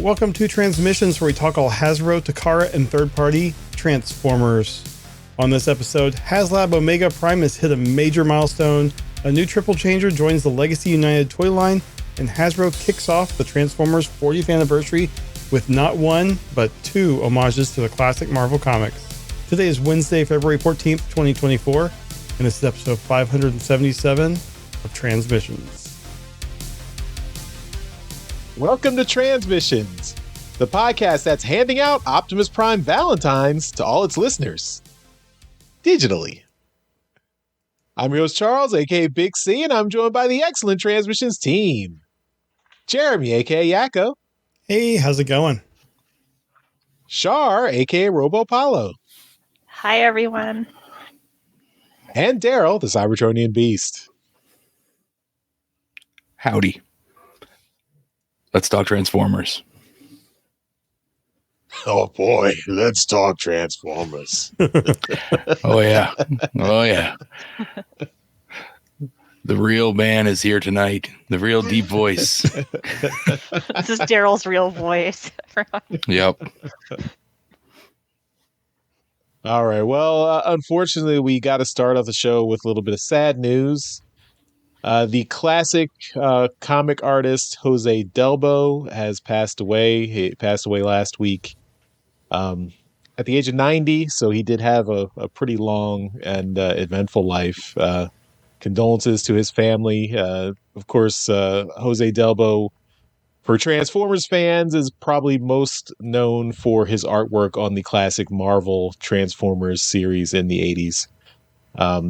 Welcome to Transmissions, where we talk all Hasbro, Takara, and third-party Transformers. On this episode, HasLab Omega Prime has hit a major milestone, a new triple changer joins the Legacy United toy line, and Hasbro kicks off the Transformers 40th anniversary with not one, but two homages to the classic Marvel comics. Today is Wednesday, February 14th, 2024, and this is episode 577 of Transmissions. Welcome to Transmissions, the podcast that's handing out Optimus Prime Valentines to all its listeners, digitally. I'm your host, Charles, aka Big C, and I'm joined by the excellent Transmissions team. Jeremy, aka Yakko. Hey, how's it going? Char, aka Roboapollo. Hi, everyone. And Daryl, the Cybertronian Beast. Howdy. Let's talk Transformers. Oh boy, let's talk Transformers. Oh yeah. Oh yeah. The real man is here tonight. The real deep voice. This is Daryl's real voice. Yep. All right. Well, unfortunately, we got to start off the show with a little bit of sad news. The classic comic artist Jose Delbo has passed away. He passed away last week at the age of 90. So he did have a pretty long and eventful life. Condolences to his family. Of course, Jose Delbo, for Transformers fans, is probably most known for his artwork on the classic Marvel Transformers series in the 80s.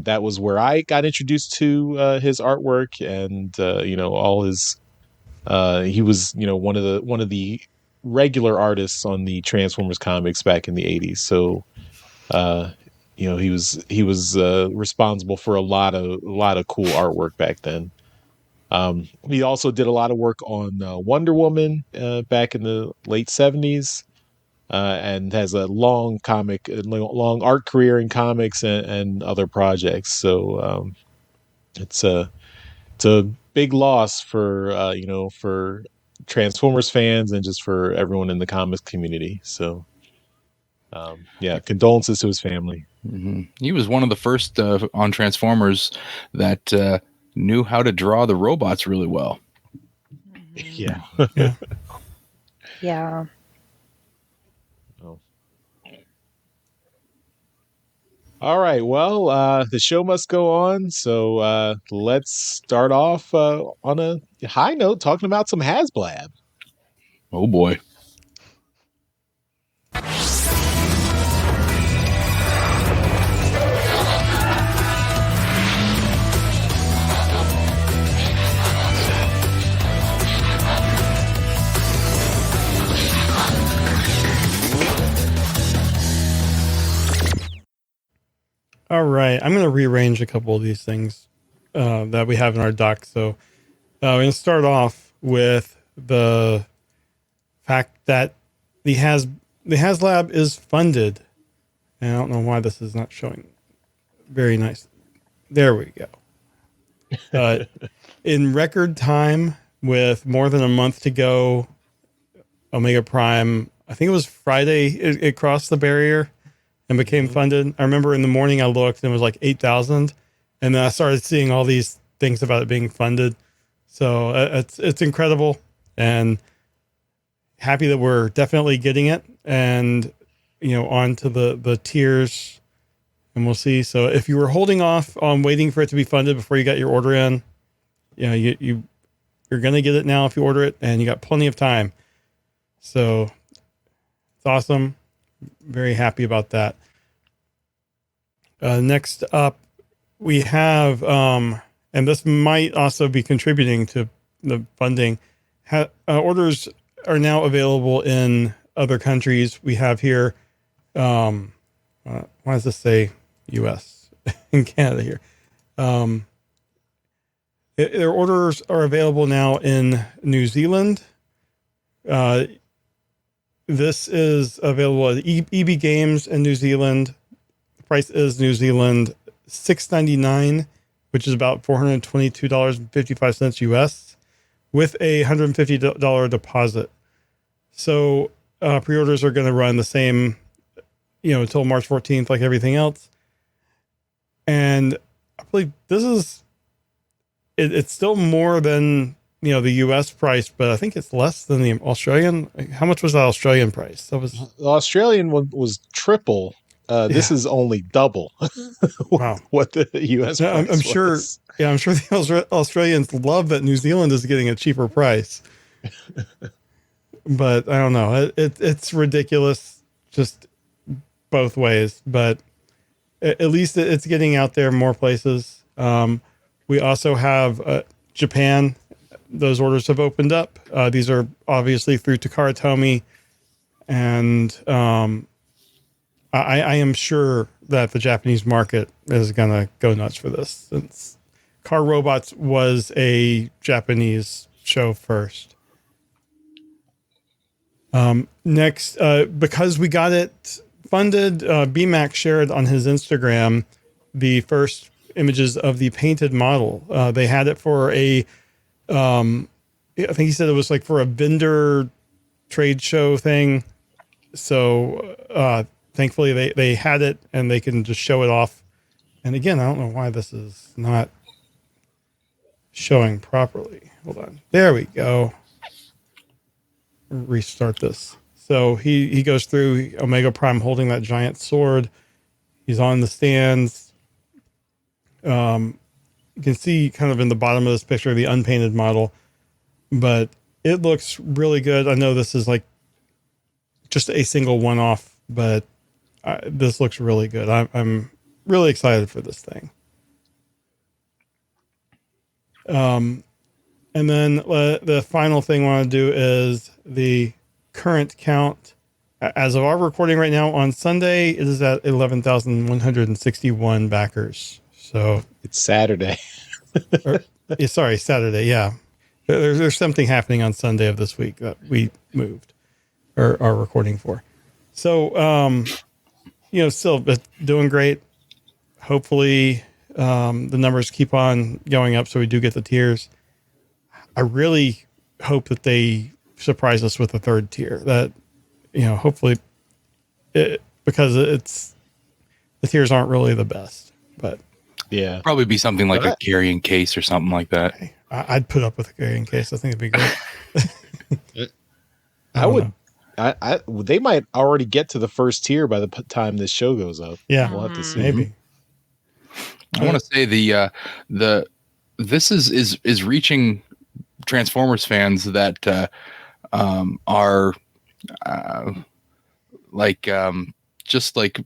That was where I got introduced to his artwork, and all his. He was one of the regular artists on the Transformers comics back in the 80s. So, he was responsible for a lot of cool artwork back then. He also did a lot of work on Wonder Woman back in the late 70s. And has a long art career in comics and other projects. So it's a big loss for for Transformers fans and just for everyone in the comics community. So condolences to his family. Mm-hmm. He was one of the first on Transformers that knew how to draw the robots really well. Yeah. Yeah. All right. Well, the show must go on. So let's start off on a high note, talking about some HasBlab. Oh boy. All right, I'm going to rearrange a couple of these things that we have in our doc. So we're going to start off with the fact that the HasLab is funded. And I don't know why this is not showing very nice. There we go. In record time, with more than a month to go, Omega Prime, I think it was Friday, it crossed the barrier and became funded. I remember in the morning I looked and it was like 8,000, and then I started seeing all these things about it being funded. So it's incredible, and happy that we're definitely getting it, and on to the tiers, and we'll see. So if you were holding off on waiting for it to be funded before you got your order in, you're gonna get it now if you order it, and you got plenty of time. So it's awesome. Very happy about that. Next up, we have, and this might also be contributing to the funding, orders are now available in other countries. We have here, why does this say U.S. and Canada here? Their orders are available now in New Zealand. This is available at EB Games in New Zealand. The price is New Zealand $6.99, which is about $422.55 US, with a $150 deposit. So pre-orders are going to run the same, until March 14th, like everything else. And I believe this is, it's still more than, the US price, but I think it's less than the Australian. How much was the Australian price? That was The Australian one was triple. This is only double wow. what the US Yeah, price I'm sure. was. Yeah, I'm sure the Australians love that New Zealand is getting a cheaper price. But I don't know. It's ridiculous, just both ways. But at least it's getting out there more places. We also have Japan. Those orders have opened up. These are obviously through Takara Tomy, and I am sure that the Japanese market is gonna go nuts for this, since Car Robots was a Japanese show first. Next, because we got it funded, BMAC shared on his Instagram the first images of the painted model. They had it for I think he said it was like for a vendor trade show thing. So thankfully they had it and they can just show it off. And again, I don't know why this is not showing properly. Hold on. There we go. Restart this. So he goes through Omega Prime holding that giant sword. He's on the stands. You can see kind of in the bottom of this picture the unpainted model, but it looks really good. I know this is like just a single one-off, but this looks really good. I'm really excited for this thing. And then the final thing I want to do is the current count. As of our recording right now on Sunday, it is at 11,161 backers. So it's Saturday. Sorry, Saturday. Yeah. There's something happening on Sunday of this week that we moved or are recording for. So, still doing great. Hopefully, the numbers keep on going up so we do get the tiers. I really hope that they surprise us with a third tier that, hopefully because the tiers aren't really the best, but yeah, probably be something like a carrying case or something like that. I'd put up with a carrying case. I think it'd be great. I would. They might already get to the first tier by the time this show goes up. Yeah, we'll have to see. Maybe. I want to say this is reaching Transformers fans that are just like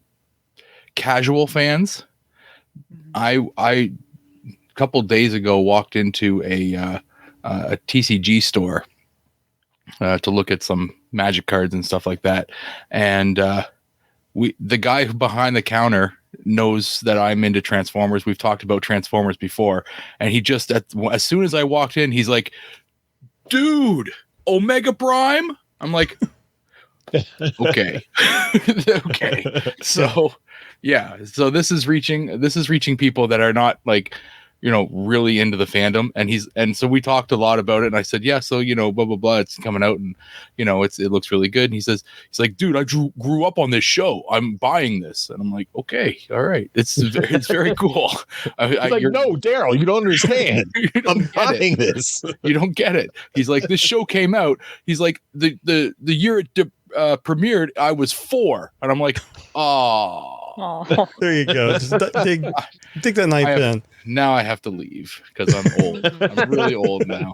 casual fans. I a couple days ago walked into a TCG store to look at some Magic cards and stuff like that, and the guy behind the counter knows that I'm into Transformers. We've talked about Transformers before, and he just as soon as I walked in, he's like, "Dude, Omega Prime." I'm like, "Okay, okay." So, yeah. So this is reaching people that are not like, really into the fandom. And so we talked a lot about it, and I said, yeah, so, blah, blah, blah, it's coming out, and, it looks really good. And he's like, dude, I grew up on this show. I'm buying this. And I'm like, okay, all right. It's very cool. No, Daryl, you don't understand. I'm buying this. You don't get it. He's like, this show came out. He's like, the year it premiered, I was 4. And I'm like, oh. There you go. Just dig that knife in. Now I have to leave because I'm old. I'm really old now.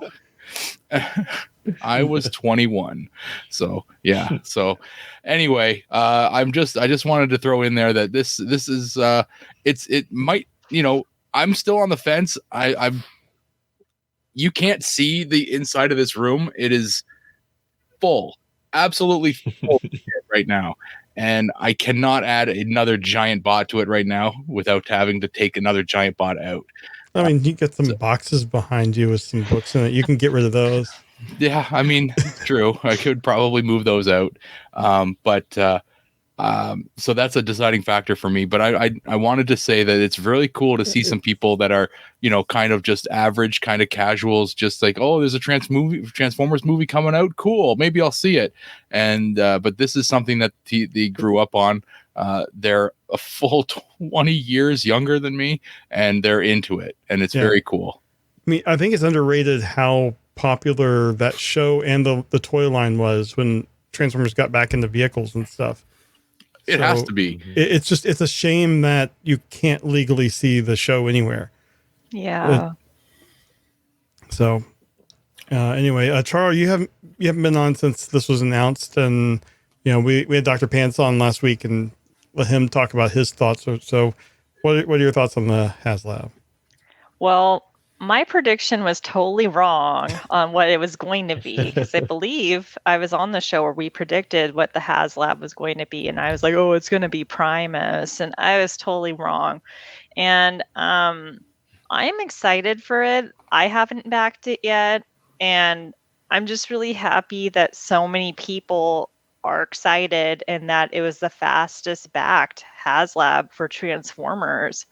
I was 21. So yeah. So anyway, I just wanted to throw in there that this is it might, I'm still on the fence. You can't see the inside of this room. It is full, absolutely full right now. And I cannot add another giant bot to it right now without having to take another giant bot out. I mean, you get some boxes behind you with some books in it. You can get rid of those. Yeah, I mean, true. I could probably move those out. But So that's a deciding factor for me. But I wanted to say that it's really cool to see some people that are, kind of just average, kind of casuals, just like, oh, there's a Transformers movie coming out. Cool. Maybe I'll see it. And, but this is something that they grew up on. They're a full 20 years younger than me, and they're into it. And it's very cool. I mean, I think it's underrated how popular that show and the toy line was when Transformers got back into vehicles and stuff. It has to be. It's a shame that you can't legally see the show anywhere. Yeah. Anyway, Charles, you haven't been on since this was announced, and we had Dr. Pants on last week and let him talk about his thoughts. So what are your thoughts on the HasLab? Well, my prediction was totally wrong on what it was going to be, because I believe I was on the show where we predicted what the HasLab was going to be, and I was like, oh, it's going to be Primus, and I was totally wrong. And I am excited for it. I haven't backed it yet, and I'm just really happy that so many people are excited and that it was the fastest backed HasLab for Transformers,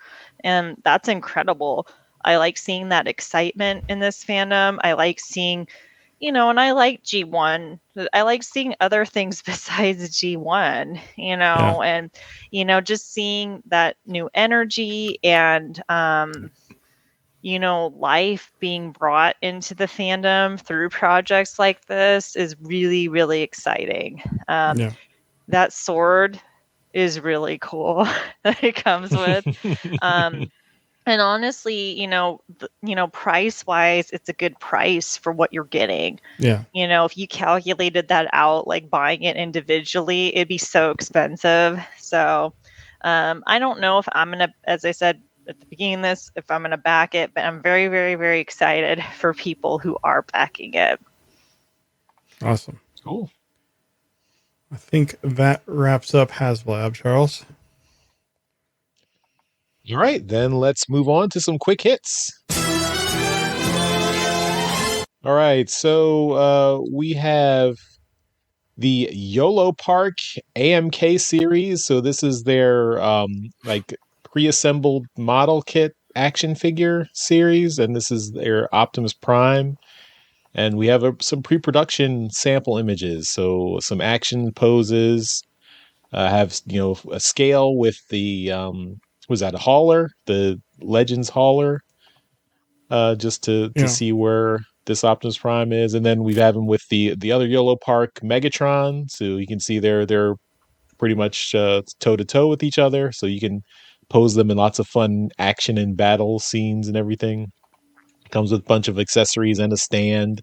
and that's incredible. I like seeing that excitement in this fandom. I like seeing, and I like G1. I like seeing other things besides G1, and, just seeing that new energy and, life being brought into the fandom through projects like this is really, really exciting. That sword is really cool that it comes with. And honestly, price wise, it's a good price for what you're getting. Yeah. If you calculated that out, like buying it individually, it'd be so expensive. So I don't know if I'm going to, as I said at the beginning of this, if I'm going to back it, but I'm very, very, very excited for people who are backing it. Awesome. Cool. I think that wraps up HasLab, Charles. All right, then let's move on to some quick hits. All right, so we have the YOLO Park AMK series. So this is their pre-assembled model kit action figure series, and this is their Optimus Prime. And we have some pre-production sample images, so some action poses. Have a scale with the was that a hauler, the Legends hauler, just to see where this Optimus Prime is, and then we have him with the other YOLO Park Megatron, so you can see they're pretty much toe to toe with each other, so you can pose them in lots of fun action and battle scenes and everything. Comes with a bunch of accessories and a stand.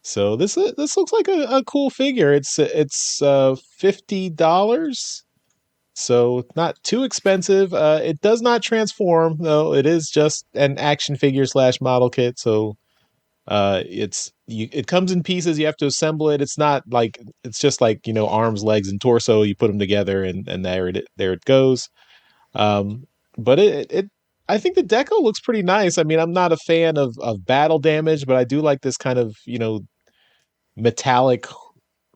So this looks like a cool figure. It's $50. So not too expensive. It does not transform though. It is just an action figure / model kit. So it comes in pieces. You have to assemble it. It's not like it's just like arms, legs, and torso. You put them together and there it goes. But it I think the deco looks pretty nice. I mean, I'm not a fan of battle damage, but I do like this kind of metallic,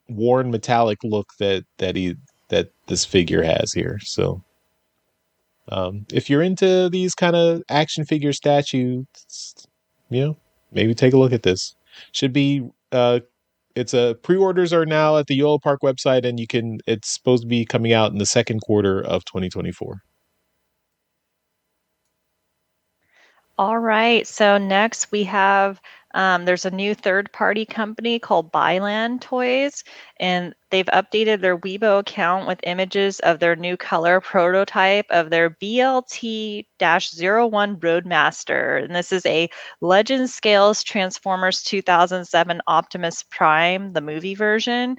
worn metallic look that this figure has here. So if you're into these kind of action figure statues, maybe take a look at this. Should be it's pre-orders are now at the YOLO Park website, and it's supposed to be coming out in the second quarter of 2024. All right. So next we have, there's a new third-party company called Byland Toys, and they've updated their Weibo account with images of their new color prototype of their BLT-01 Roadmaster. And this is a Legend Scales Transformers 2007 Optimus Prime, the movie version.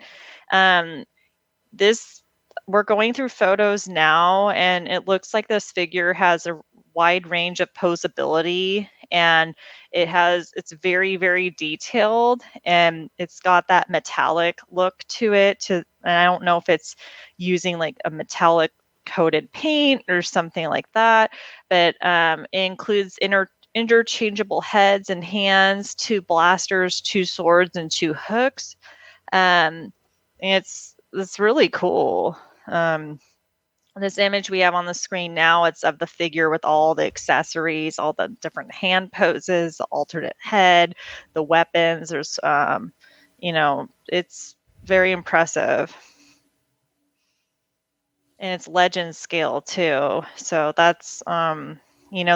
We're going through photos now, and it looks like this figure has a wide range of posability, and it's very, very detailed, and it's got that metallic look to it. And I don't know if it's using like a metallic coated paint or something like that, but it includes interchangeable heads and hands, 2 blasters, 2 swords, and 2 hooks. It's really cool. This image we have on the screen now, it's of the figure with all the accessories, all the different hand poses, the alternate head, the weapons. There's, it's very impressive. And it's legend scale too. So that's,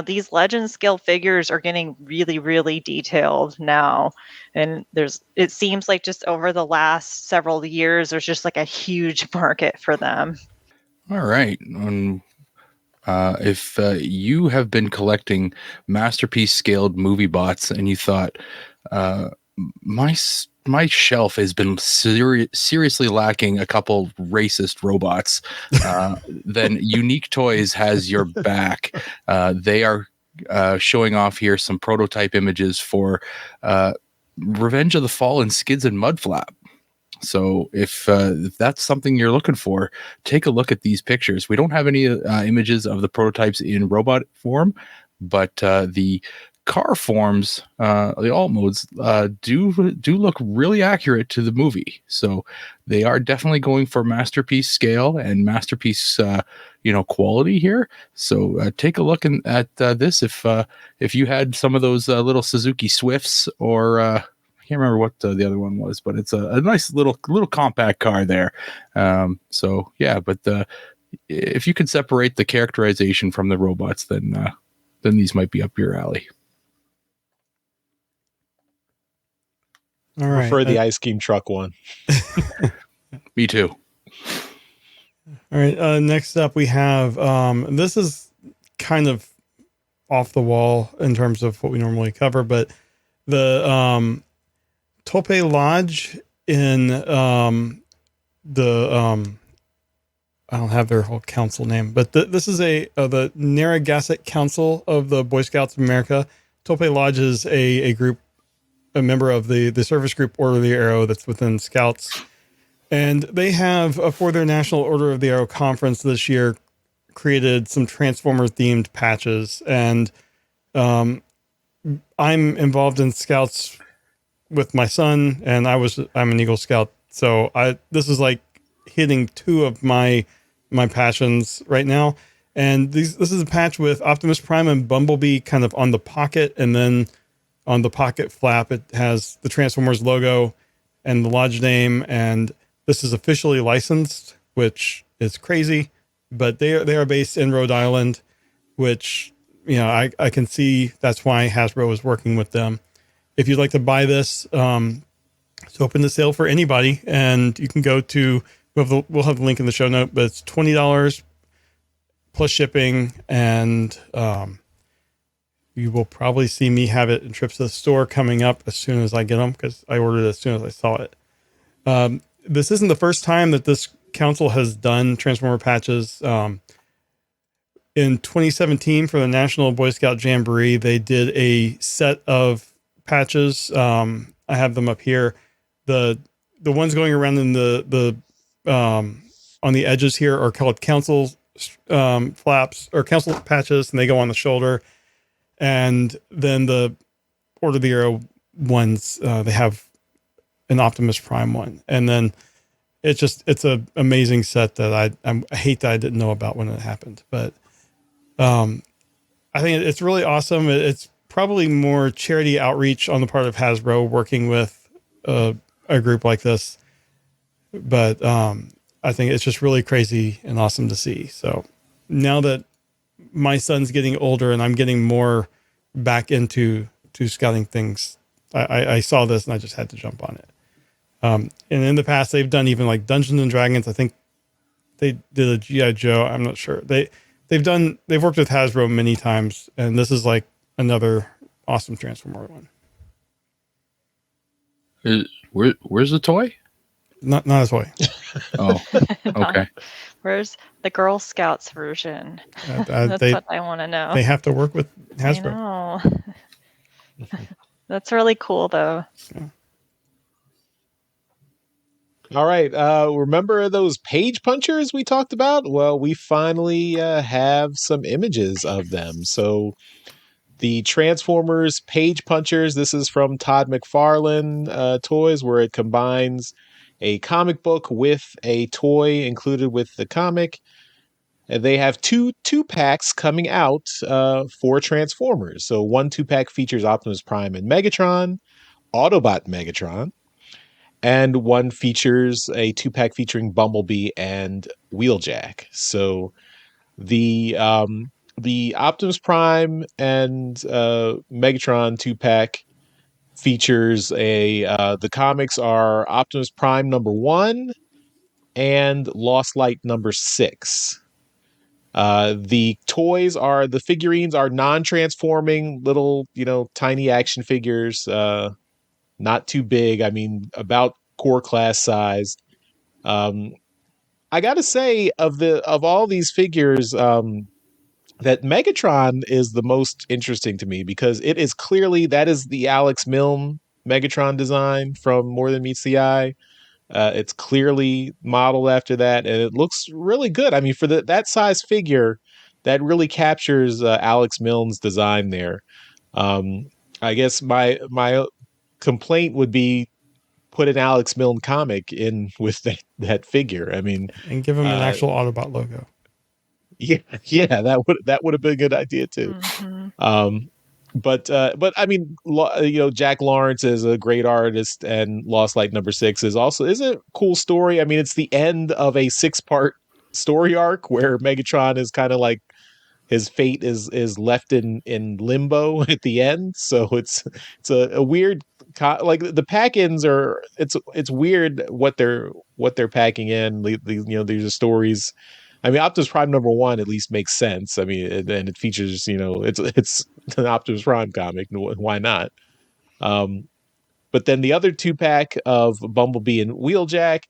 these legend scale figures are getting really, really detailed now. And it seems like just over the last several years, there's just like a huge market for them. All right. If you have been collecting masterpiece scaled movie bots and you thought, my shelf has been seriously lacking a couple racist robots, then Unique Toys has your back. They are showing off here some prototype images for Revenge of the Fallen Skids and Mudflap. So if that's something you're looking for, take a look at these pictures. We don't have any images of the prototypes in robot form, but the car forms, the alt modes, do look really accurate to the movie. So they are definitely going for masterpiece scale and masterpiece, quality here. So take a look at this. If you had some of those little Suzuki Swifts or I can't remember what the other one was, but it's a nice little compact car there. So yeah, but if you could separate the characterization from the robots, then these might be up your alley. All right. Prefer the ice cream truck one. Me too. All right. Next up, we have this is kind of off the wall in terms of what we normally cover, but the Tope Lodge in I don't have their whole council name, but this is the Narragansett Council of the Boy Scouts of America. Tope Lodge is a group, a member of the service group Order of the Arrow that's within Scouts. And they have, for their National Order of the Arrow conference this year, created some Transformers themed patches. And I'm involved in Scouts with my son, and I'm an Eagle Scout. So this is like hitting two of my passions right now. And this is a patch with Optimus Prime and Bumblebee kind of on the pocket, and then on the pocket flap, it has the Transformers logo and the Lodge name. And this is officially licensed, which is crazy, but they are based in Rhode Island, which, I can see that's why Hasbro is working with them. If you'd like to buy this, it's open to sale for anybody, and you can go to, we'll have the link in the show note, but it's $20 plus shipping, and you will probably see me have it in trips to the store coming up as soon as I get them, because I ordered it as soon as I saw it. This isn't the first time that this council has done Transformer patches. In 2017, for the National Boy Scout Jamboree, they did a set of patches. I have them up here. The ones going around in the on the edges here are called council flaps or council patches, and they go on the shoulder. And then the Order of the Arrow ones, they have an Optimus Prime one. And then it's an amazing set that I hate that I didn't know about when it happened. But I think it's really awesome. It's probably more charity outreach on the part of Hasbro working with a group like this. But I think it's just really crazy and awesome to see. So now that my son's getting older and I'm getting more back into scouting things, I saw this and I just had to jump on it. And in the past, they've done even like Dungeons and Dragons. I think they did a G.I. Joe. I'm not sure. They've worked with Hasbro many times, and this is like another awesome Transformer one. Where's the toy? Not a toy. Oh, okay. Where's the Girl Scouts version? That's what I want to know. They have to work with Hasbro. I know. That's really cool, though. Yeah. All right. Remember those page punchers we talked about? Well, we finally have some images of them. So the Transformers page punchers, this is from Todd McFarlane Toys, where it combines a comic book with a toy included with the comic. And they have two packs coming out for Transformers. So one 2-pack features Optimus Prime and Megatron, Autobot Megatron, and one features a 2-pack featuring Bumblebee and Wheeljack. So the Optimus Prime and Megatron 2-pack features the comics are Optimus Prime #1 and Lost Light #6. The figurines are non-transforming little, tiny action figures, not too big. I mean, about core class size. I gotta say, of all these figures, that Megatron is the most interesting to me because it is clearly that is the Alex Milne Megatron design from More Than Meets the Eye. It's clearly modeled after that, and it looks really good. I mean, for that size figure, that really captures Alex Milne's design there. I guess my complaint would be put an Alex Milne comic in with that figure. I mean, And give him an actual Autobot logo. yeah, that would have been a good idea too. Mm-hmm. But I mean, Jack Lawrence is a great artist, and Lost Light #6 is a cool story. I mean, it's the end of a 6-part story arc where Megatron is kind of like his fate is left in limbo at the end. So it's a weird like the pack-ins are it's weird what they're packing in. These are stories. I mean, Optimus Prime #1 at least makes sense. I mean, and it features, it's an Optimus Prime comic. Why not? But then the other 2-pack of Bumblebee and Wheeljack,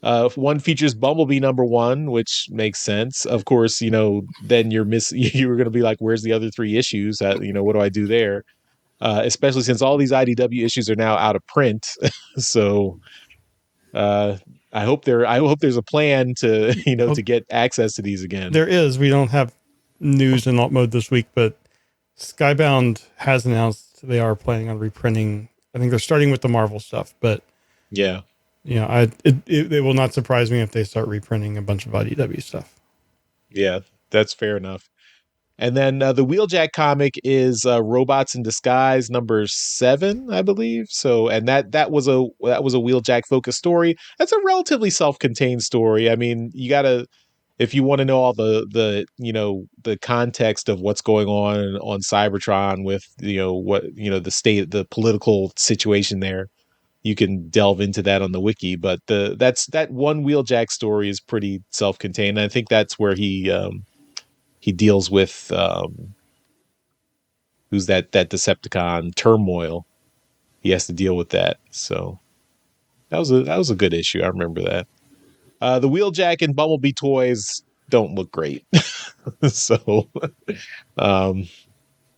one features Bumblebee #1, which makes sense. Of course, then you were going to be like, where's the other 3 issues? What do I do there? Especially since all these IDW issues are now out of print. So, I hope there's a plan to to get access to these again. There is. We don't have news in alt mode this week, but Skybound has announced they are planning on reprinting. I think they're starting with the Marvel stuff, but yeah, it will not surprise me if they start reprinting a bunch of IDW stuff. Yeah, that's fair enough. And then the Wheeljack comic is Robots in Disguise #7, I believe. So, and that was a Wheeljack focused story. That's a relatively self-contained story. I mean, if you want to know all the context of what's going on Cybertron with the political situation there, you can delve into that on the wiki. But that one Wheeljack story is pretty self-contained. I think that's where he deals with who's that Decepticon Turmoil. He has to deal with that. So that was a good issue. I remember that. The Wheeljack and Bumblebee toys don't look great. So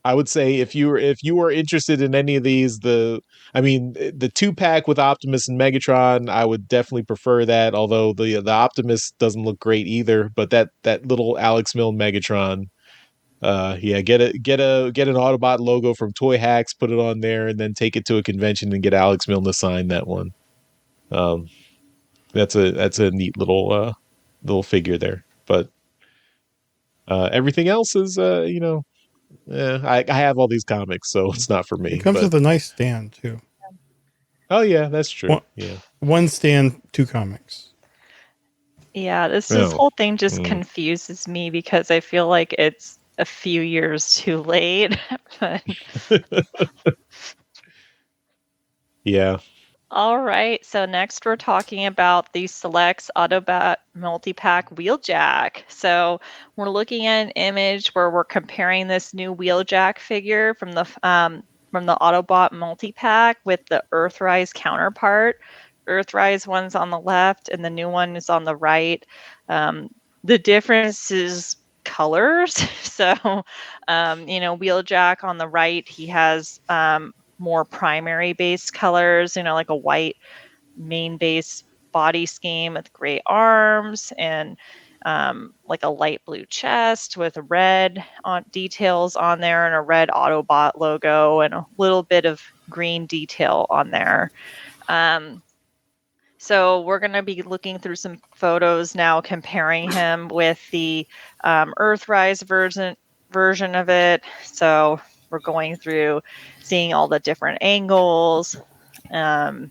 I would say if you are interested in any of these, the 2-pack with Optimus and Megatron, I would definitely prefer that. Although the Optimus doesn't look great either, but that little Alex Milne Megatron, get an Autobot logo from Toy Hacks, put it on there, and then take it to a convention and get Alex Milne to sign that one. That's a neat little figure there. But everything else is I have all these comics, so it's not for me. It comes with a nice stand too. Oh yeah, that's true. One stand, 2 comics. Yeah, this whole thing just confuses me because I feel like it's a few years too late. Yeah. All right, so next we're talking about the Selects Autobot Multi-Pack Wheeljack. So we're looking at an image where we're comparing this new Wheeljack figure from the Autobot Multi-Pack with the Earthrise counterpart. Earthrise one's on the left and the new one is on the right. The difference is colors. So, Wheeljack on the right, he has more primary base colors, like a white main base body scheme with gray arms and like a light blue chest with red details on there and a red Autobot logo and a little bit of green detail on there. So we're going to be looking through some photos now, comparing him with the Earthrise version of it. So we're going through, seeing all the different angles. So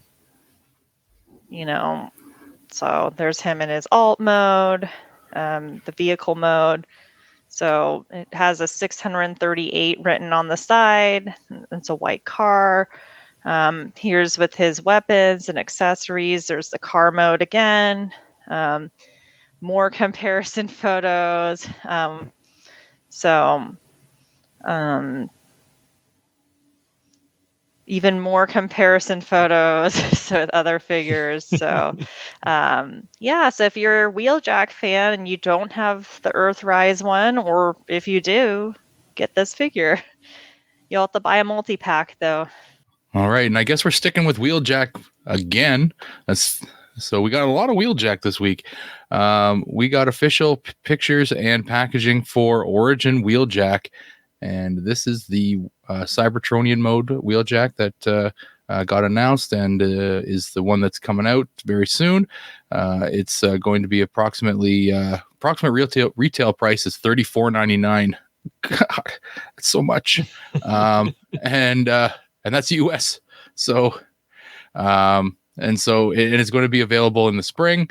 there's him in his alt mode, the vehicle mode. So it has a 638 written on the side. It's a white car. Here's with his weapons and accessories. There's the car mode again. More comparison photos. Even more comparison photos with other figures. So so if you're a Wheeljack fan and you don't have the Earthrise one, or if you do, get this figure. You'll have to buy a multi-pack though. All right, and I guess we're sticking with Wheeljack again. So we got a lot of Wheeljack this week. We got official pictures and packaging for Origin Wheeljack, and this is the Cybertronian mode Wheeljack that got announced and is the one that's coming out very soon. It's going to be approximate retail price is $34.99. God, that's so much. And that's US. So it's going to be available in the spring.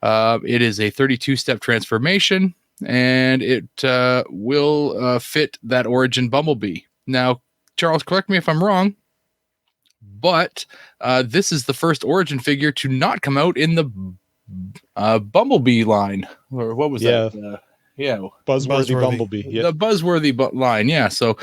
It is a 32-step transformation, and it will fit that Origin Bumblebee. Now, Charles, correct me if I'm wrong, but this is the first Origin figure to not come out in the Bumblebee line. Or what was that? Buzzworthy Bumblebee. The Buzzworthy line. Yeah. So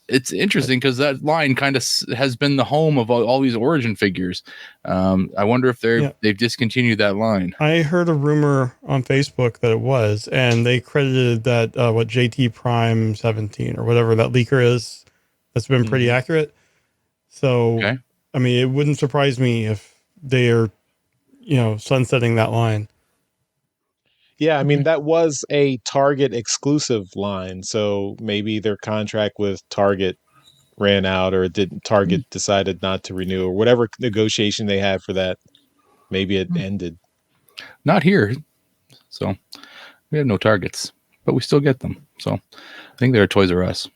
it's interesting because that line kind of has been the home of all these Origin figures. I wonder if they've discontinued that line. I heard a rumor on Facebook that it was, and they credited that JT Prime 17 or whatever that leaker is. That's been pretty accurate. So, okay. I mean, it wouldn't surprise me if they are, sunsetting that line. Yeah, I mean, that was a Target exclusive line, so maybe their contract with Target ran out, or Target decided not to renew, or whatever negotiation they had for that. Maybe it ended. Not here. So we have no Targets, but we still get them. So I think they're Toys R Us.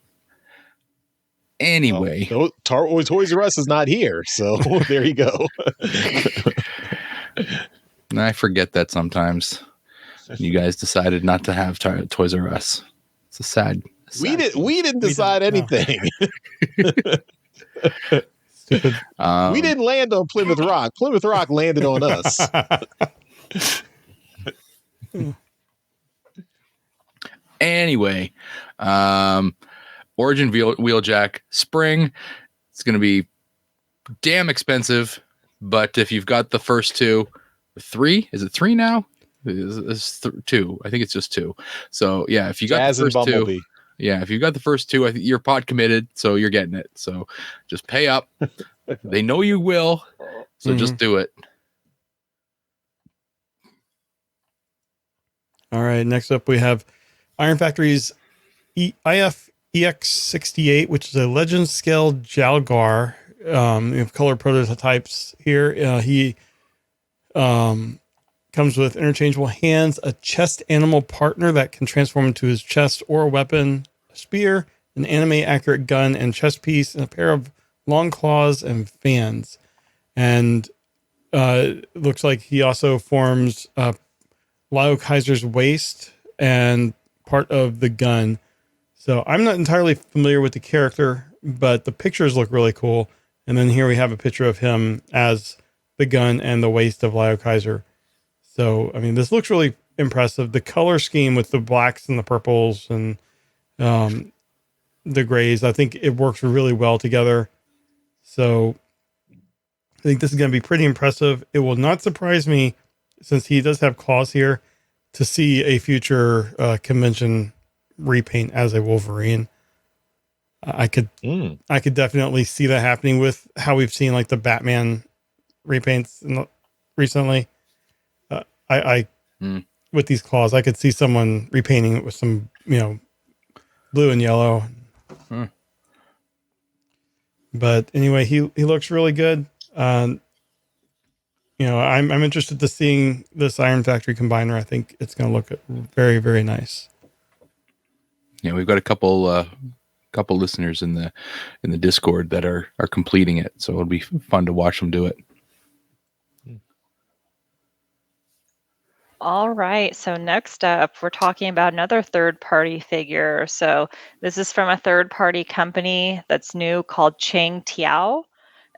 Anyway. Well, Toys R Us is not here, so there you go. I forget that sometimes. You guys decided not to have Toys R Us. It's a sad. We didn't decide anything. Stupid. We didn't land on Plymouth Rock. Plymouth Rock landed on us. Anyway, Origin Wheeljack Spring. It's going to be damn expensive, but if you've got the first two, is it three now? It's two. I think it's just two. So yeah, if you got the first two, if you got the first two, I think you're pot committed, so you're getting it. So just pay up. They know you will, so just do it. All right. Next up, we have Iron Factory's IF EX68, which is a Legend scale Jalgar. We have color prototypes here. He comes with interchangeable hands, a chest animal partner that can transform into his chest or a weapon, a spear, an anime accurate gun and chest piece, and a pair of long claws and fans. And it looks like he also forms Lyle Kaiser's waist and part of the gun. So I'm not entirely familiar with the character, but the pictures look really cool. And then here we have a picture of him as the gun and the waist of Lyle Kaiser. So, I mean, this looks really impressive. The color scheme with the blacks and the purples and the grays, I think it works really well together. So I think this is going to be pretty impressive. It will not surprise me, since he does have claws here, to see a future convention repaint as a Wolverine. I could definitely see that happening with how we've seen like the Batman repaints recently. With these claws, I could see someone repainting it with some, blue and yellow. But anyway, he looks really good. I'm interested to seeing this Iron Factory combiner. I think it's going to look very, very nice. Yeah, we've got a couple listeners in the Discord that are completing it, so it'll be fun to watch them do it. All right. So next up, we're talking about another third-party figure. So this is from a third-party company that's new called Chang Tiao.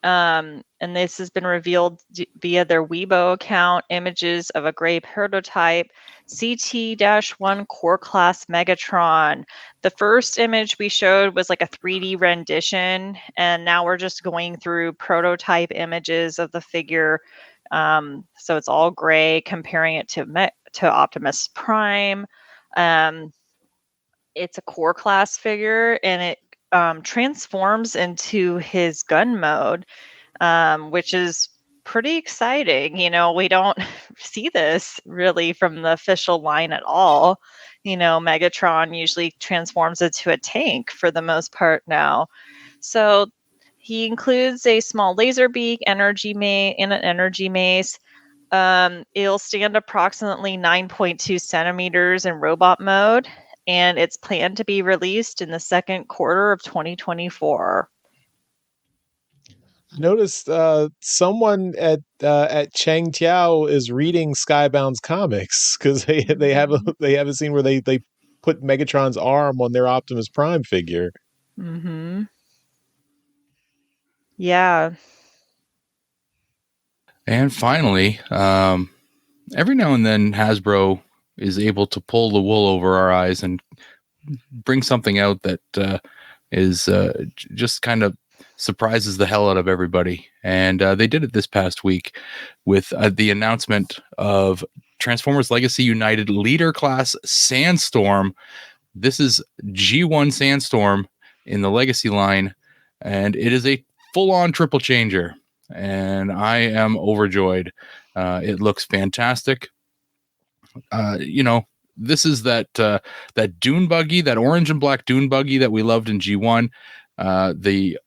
And this has been revealed via their Weibo account, images of a gray prototype CT-1 core class Megatron. The first image we showed was like a 3D rendition, and now we're just going through prototype images of the figure. So it's all gray, comparing it to Optimus Prime. It's a core class figure, and it transforms into his gun mode, which is pretty exciting. We don't see this really from the official line at all. Megatron usually transforms into a tank for the most part now. So he includes a small laser beak, energy and an energy mace. It'll stand approximately 9.2 centimeters in robot mode, and it's planned to be released in the second quarter of 2024. Noticed someone at Chang Tiao is reading Skybound's comics because they have a scene where they put Megatron's arm on their Optimus Prime figure. Mm-hmm. Yeah. And finally, every now and then Hasbro is able to pull the wool over our eyes and bring something out that is just kind of surprises the hell out of everybody. And they did it this past week with the announcement of Transformers Legacy United Leader Class Sandstorm. This is G1 Sandstorm in the Legacy line, and it is a full-on triple changer. And I am overjoyed. It looks fantastic. This is that dune buggy, that orange and black dune buggy that we loved in G1. The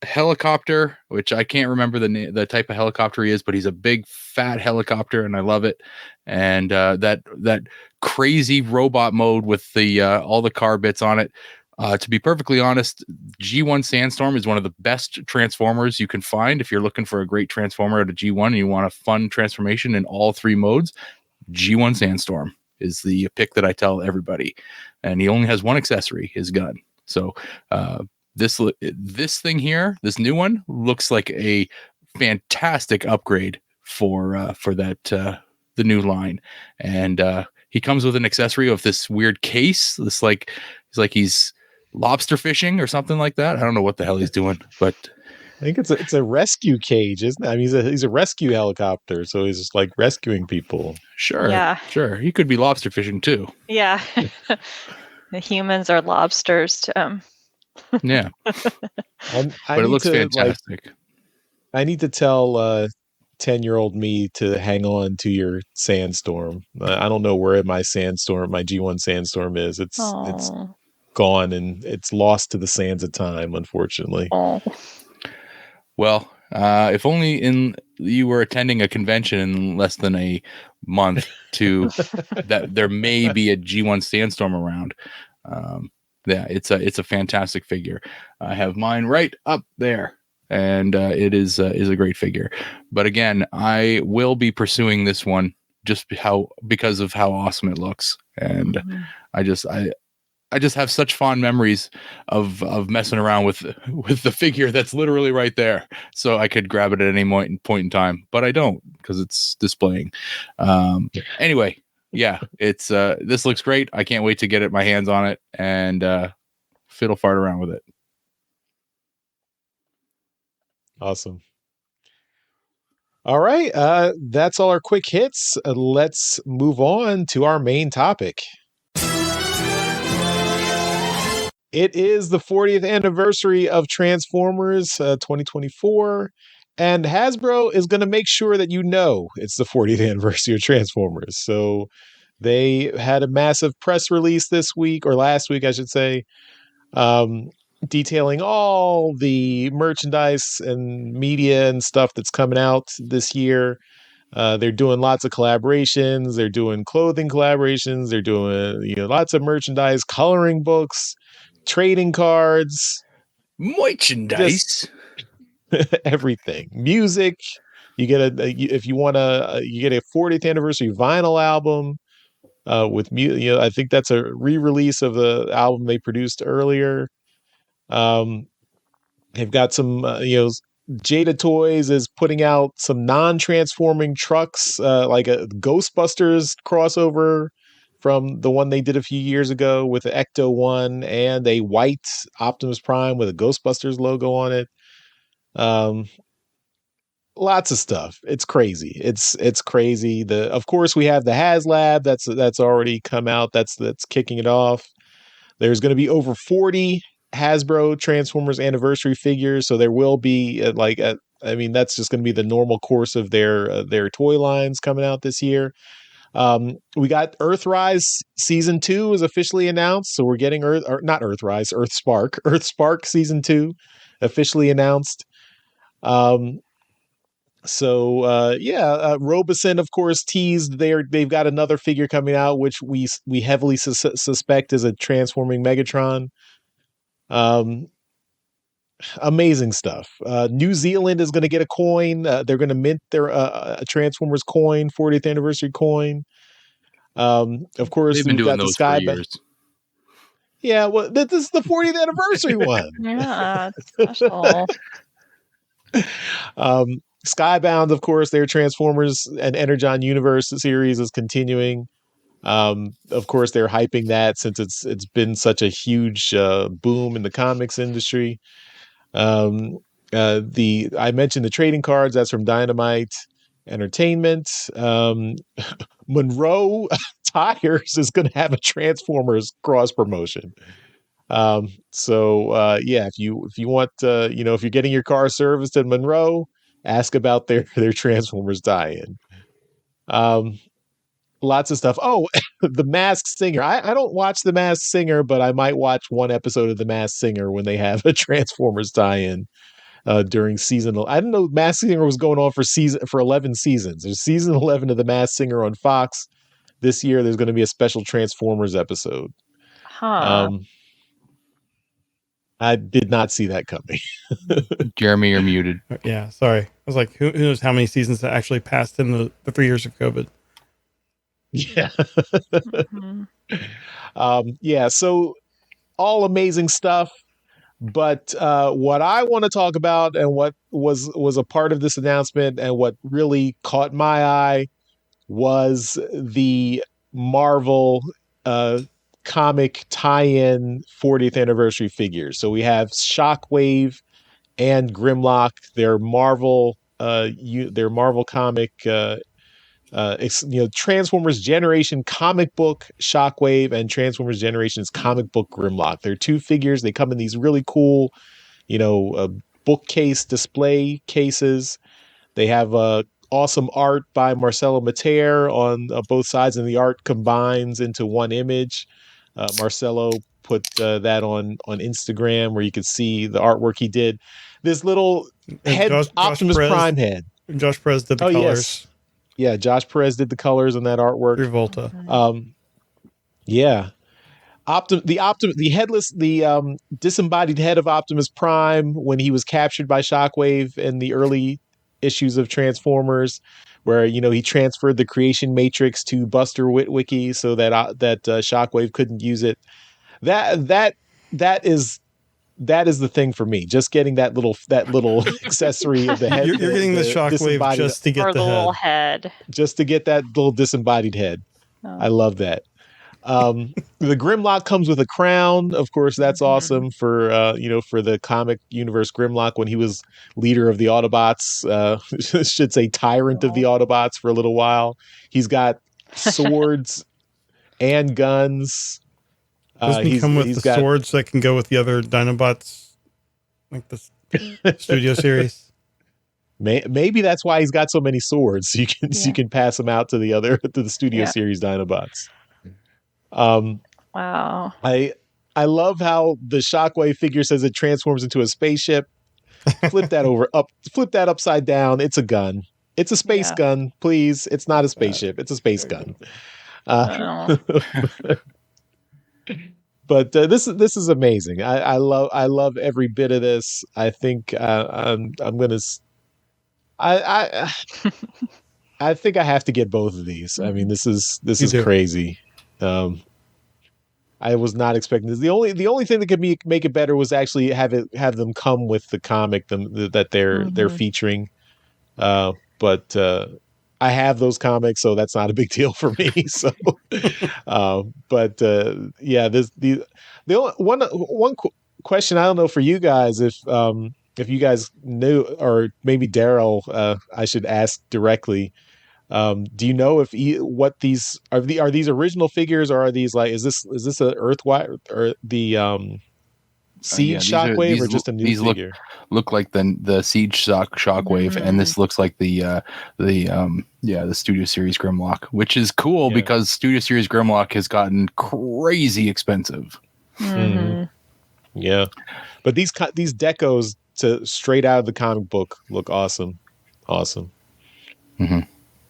helicopter, which I can't remember the type of helicopter he is, but he's a big fat helicopter, and I love it. And that crazy robot mode with the all the car bits on it. To be perfectly honest, G1 Sandstorm is one of the best Transformers you can find if you're looking for a great Transformer at a G1 and you want a fun transformation in all three modes. G1 Sandstorm is the pick that I tell everybody, and he only has one accessory, his gun. So this thing here, this new one, looks like a fantastic upgrade for that the new line. And he comes with an accessory of this weird case. This he's lobster fishing or something like that. I don't know what the hell he's doing, but I think it's a rescue cage, isn't it? I mean, he's a rescue helicopter, so he's just like rescuing people. Sure, yeah, sure. He could be lobster fishing too. Yeah, the humans are lobsters to him. Yeah, but it looks fantastic. I need to tell 10-year-old me to hang on to your Sandstorm. I don't know where my G1 Sandstorm is. It's gone and it's lost to the sands of time, unfortunately. Oh. Well, if only you were attending a convention in less than a month to that there may be a G1 Sandstorm around. Yeah, it's a fantastic figure. I have mine right up there, and it is a great figure. But again, I will be pursuing this one because of how awesome it looks, and I just have such fond memories of messing around with the figure that's literally right there. So I could grab it at any point in time, but I don't because it's displaying. Anyway, yeah, it's this looks great. I can't wait to get my hands on it and fiddle fart around with it. Awesome. All right, that's all our quick hits. Let's move on to our main topic. It is the 40th anniversary of Transformers 2024, and Hasbro is going to make sure that it's the 40th anniversary of Transformers. So they had a massive press release this week, or last week, I should say, detailing all the merchandise and media and stuff that's coming out this year. They're doing lots of collaborations. They're doing clothing collaborations. They're doing lots of merchandise, coloring books, trading cards, Merchandise. everything. Music. You get if you want you get a 40th anniversary vinyl album with I think that's a re-release of the album they produced earlier. They've got some, Jada Toys is putting out some non-transforming trucks, like a Ghostbusters crossover from the one they did a few years ago with the Ecto one and a white Optimus Prime with a Ghostbusters logo on it. Lots of stuff. It's crazy. It's crazy. Of course we have the HasLab that's already come out. That's kicking it off. There's going to be over 40 Hasbro Transformers anniversary figures, so there will be that's just going to be the normal course of their toy lines coming out this year. We got Earthrise season 2 is officially announced, so we're getting Earthspark season 2 officially announced. Roboson, of course, teased they've got another figure coming out, which we heavily suspect is a transforming Megatron. Amazing stuff. New Zealand is going to get a coin. They're going to mint their Transformers coin, 40th anniversary coin. Of course, They've been we've doing got the those for Skybound. years. Yeah, well, this is the 40th anniversary one. Yeah, it's special. Skybound, of course, their Transformers and Energon Universe series is continuing. Of course, they're hyping that since it's been such a huge boom in the comics industry. I mentioned the trading cards. That's from Dynamite Entertainment. Monroe Tires is going to have a Transformers cross promotion. If you want, if you're getting your car serviced at Monroe, ask about their Transformers tie-in. Lots of stuff. Oh, The Masked Singer. I don't watch The Masked Singer, but I might watch one episode of The Masked Singer when they have a Transformers tie-in during season. I didn't know Masked Singer was going on for 11 seasons. There's season 11 of The Masked Singer on Fox. This year, there's going to be a special Transformers episode. Huh. I did not see that coming. Jeremy, you're muted. Yeah, sorry. I was like, who knows how many seasons that actually passed in the 3 years of COVID. Yeah. Mm-hmm. So all amazing stuff. But what I want to talk about and what was a part of this announcement and what really caught my eye was the Marvel comic tie-in 40th anniversary figures. So we have Shockwave and Grimlock, their Marvel comic Transformers Generation comic book Shockwave and Transformers Generations comic book Grimlock. They're two figures. They come in these really cool, bookcase display cases. They have awesome art by Marcelo Mater on both sides, and the art combines into one image. Marcelo put that on Instagram where you could see the artwork he did. This little head, Optimus Prime head. Josh Perez did the colors. Yes. Yeah, Josh Perez did the colors on that artwork. Revolta. Yeah. The disembodied head of Optimus Prime when he was captured by Shockwave in the early issues of Transformers, where he transferred the creation matrix to Buster Witwicky so that Shockwave couldn't use it. That is the thing for me. Just getting that little accessory of the head. You're getting the Shockwave just to get the little head. Just to get that little disembodied head. Oh. I love that. The Grimlock comes with a crown. Of course, that's awesome for the comic universe Grimlock when he was leader of the Autobots. Should say tyrant of the Autobots for a little while. He's got swords and guns. Doesn't he come with the swords that can go with the other Dinobots, like the studio series? Maybe that's why he's got so many swords. So you can pass them out to the studio series Dinobots. Wow. I I love how the Shockwave figure says it transforms into a spaceship. Flip that upside down. It's a gun. It's a space gun, please. It's not a spaceship. It's a space gun. Oh. But this is amazing. I love every bit of this. I think I'm gonna. I I think I have to get both of these. I mean, this is Me too. crazy. I was not expecting this. The only thing that could make it better was actually have them come with the comic that they're featuring. But I have those comics, so that's not a big deal for me. So, but yeah, the only, one question I don't know for you guys if you guys knew, or maybe Daryl, I should ask directly. Do you know if what these are these original figures, or are these like is this a Earthwire or the Siege Shockwave, or just a new figure? Look like the Siege Shockwave, and this looks like the Studio Series Grimlock, which is cool because Studio Series Grimlock has gotten crazy expensive. Yeah, but these decos straight out of the comic book look awesome.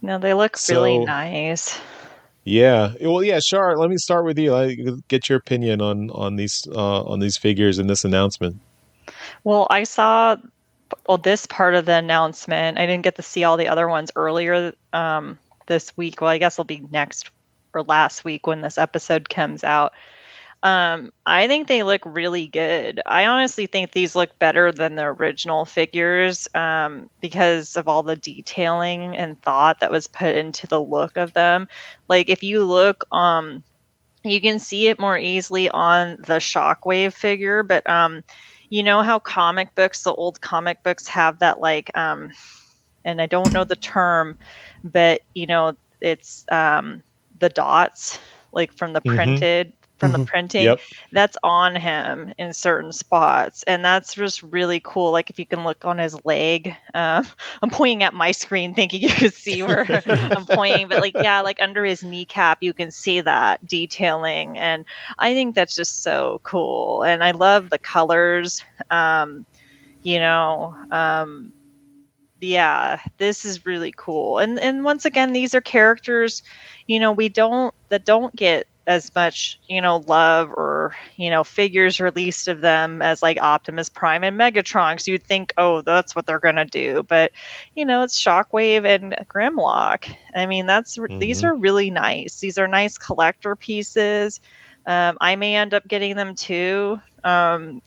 No, they look really nice. Yeah. Well, yeah, Char, let me start with you. Get your opinion on these figures and this announcement. Well, I saw this part of the announcement. I didn't get to see all the other ones earlier this week. Well, I guess it'll be next or last week when this episode comes out. I think they look really good. I honestly think these look better than the original figures because of all the detailing and thought that was put into the look of them. Like if you look, you can see it more easily on the Shockwave figure, but you know how the old comic books have that and I don't know the term, but it's the dots like from the printed. From the printing, that's on him in certain spots, and that's just really cool. Like if you can look on his leg, I'm pointing at my screen thinking you could see where I'm pointing, but like under his kneecap, you can see that detailing, and I think that's just so cool. And I love the colors. Yeah, this is really cool. And once again, these are characters, that don't get as much, love or, figures released of them as like Optimus Prime and Megatron. So you'd think, oh, that's what they're going to do. But, it's Shockwave and Grimlock. I mean, these are really nice. These are nice collector pieces. I may end up getting them too. They're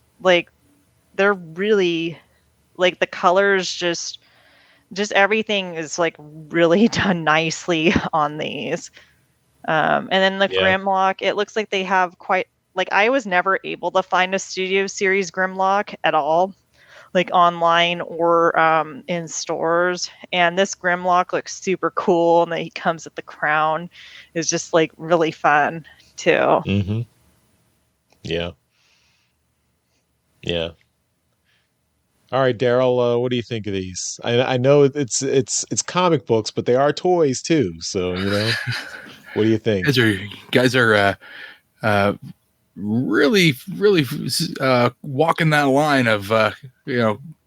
really like the colors just everything is like really done nicely on these. And then the Grimlock, it looks like they have quite I was never able to find a Studio Series Grimlock at all, like online or in stores. And this Grimlock looks super cool, and then he comes with the crown is just like really fun too. Yeah. All right, Daryl, what do you think of these? I know it's comic books, but they are toys too. So what do you think? Guys are really walking that line of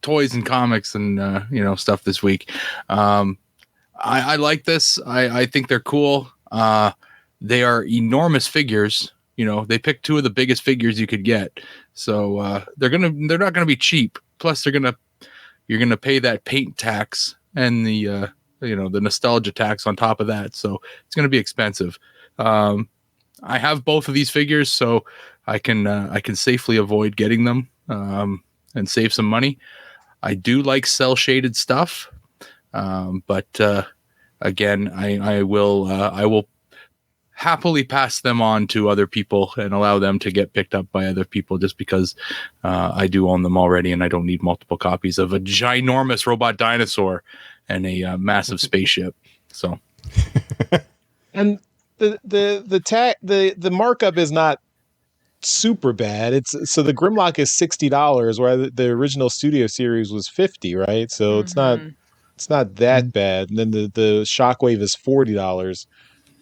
toys and comics and stuff this week. I like this. I think they're cool. They are enormous figures. They picked two of the biggest figures you could get, so they're not gonna be cheap. Plus, you're gonna pay that paint tax and the the nostalgia tax on top of that. So it's gonna be expensive. I have both of these figures, so I can safely avoid getting them and save some money. I do like cell shaded stuff, but again, I will happily pass them on to other people and allow them to get picked up by other people just because I do own them already and I don't need multiple copies of a ginormous robot dinosaur and a massive spaceship. So, and the markup is not super bad. So the Grimlock is $60, where the original Studio Series was $50, right? So it's not that bad. And then the Shockwave is $40.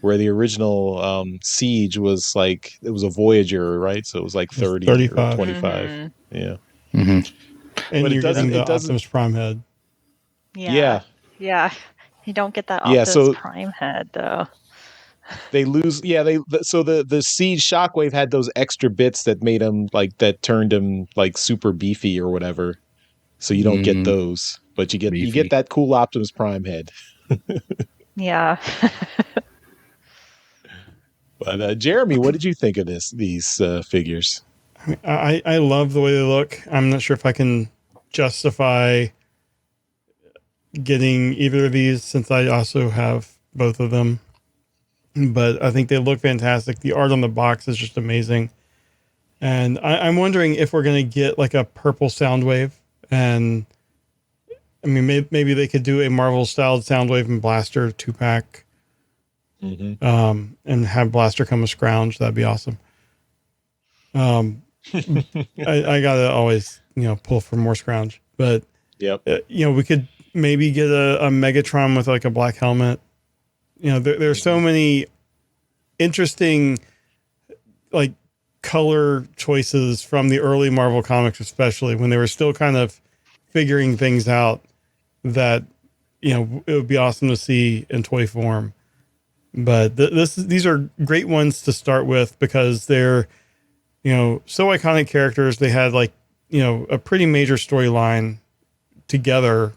where the original Siege was like, it was a Voyager, right? So it was like 30 or 35. 25. Mm-hmm. Yeah. Mm-hmm. And But it you're doesn't- getting the it doesn't- Optimus Prime head. Yeah. Yeah. You don't get that Yeah, Optimus so- Prime head though. They lose. Yeah. So the Siege Shockwave had those extra bits that made him like, that turned him like super beefy or whatever. So you don't get those, but you Beefy. get that cool Optimus Prime head. Yeah. But Jeremy, what did you think of these figures? I love the way they look. I'm not sure if I can justify getting either of these since I also have both of them. But I think they look fantastic. The art on the box is just amazing. And I'm wondering if we're going to get like a purple Soundwave. And I mean, maybe they could do a Marvel styled Soundwave and Blaster 2-pack. Mm-hmm. And have Blaster come with Scrounge. That'd be awesome. I gotta always, pull for more Scrounge, but Yep. we could maybe get a Megatron with like a black helmet. There's so many interesting like color choices from the early Marvel comics, especially when they were still kind of figuring things out, that it would be awesome to see in toy form. But these are great ones to start with because they're, so iconic characters. They had like, a pretty major storyline together,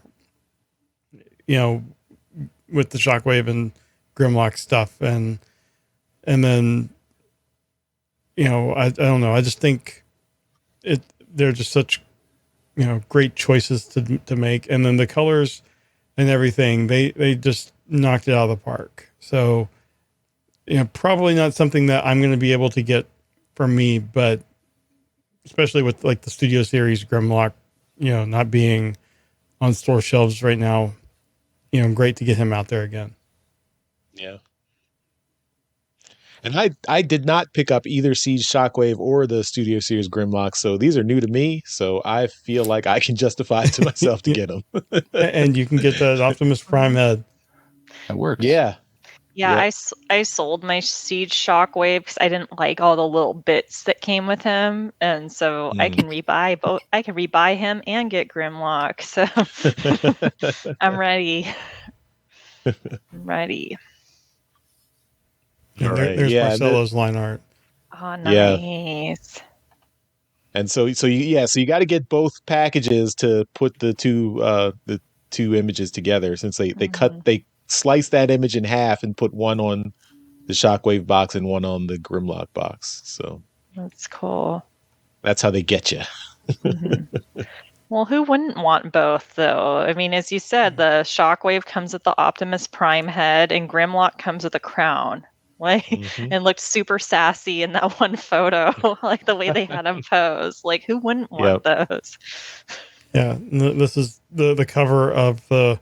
with the Shockwave and Grimlock stuff. And then, I don't know. I just think they're just such, great choices to make. And then the colors and everything, they just knocked it out of the park. So, probably not something that I'm going to be able to get for me, but especially with like the Studio Series Grimlock, not being on store shelves right now, great to get him out there again. Yeah. And I did not pick up either Siege Shockwave or the Studio Series Grimlock, so these are new to me. So I feel like I can justify it to myself to get them. And you can get that Optimus Prime head. That works. Yeah. Yeah, Yep. I sold my Siege Shockwave because I didn't like all the little bits that came with him, and so I can rebuy both. I can rebuy him and get Grimlock. So I'm ready. I'm ready. And All right. there's Yeah, Marcelo's line art. Oh, Yeah. nice. And so you got to get both packages to put the two images together, since they slice that image in half and put one on the Shockwave box and one on the Grimlock box. So That's cool. that's how they get you. Mm-hmm. Well, who wouldn't want both, though? I mean, as you said, the Shockwave comes with the Optimus Prime head, and Grimlock comes with a crown. Like, and looked super sassy in that one photo, like the way they had him pose. Like, who wouldn't want those? Yeah, this is the cover of the